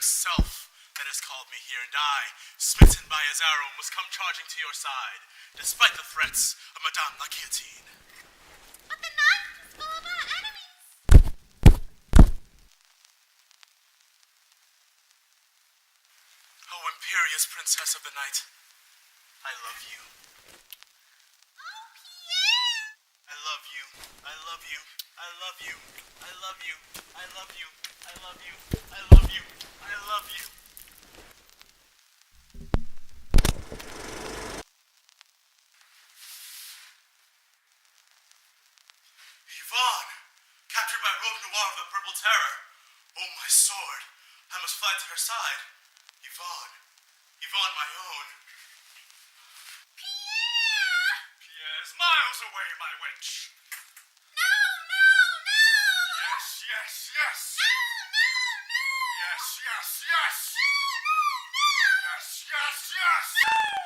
himself that has called me here, and I, smitten by his arrow, must come charging to your side, despite the threats of Madame la Guillotine. But the knife is full of our enemies. Oh, imperious princess of the night, I love you. Oh, Pierre! I love you. I love you. I love you. I love you. I love you. I love you. I love you. I love you. Yvonne! Captured by Robe Noir of the Purple Terror. Oh, my sword. I must fly to her side. Yvonne. Yvonne, my own. Pierre! Pierre's miles away, my witch. No, no, no! Yes, yes, yes. No, no, no! Yes, yes, yes. No, no, no! Yes, yes, yes. No!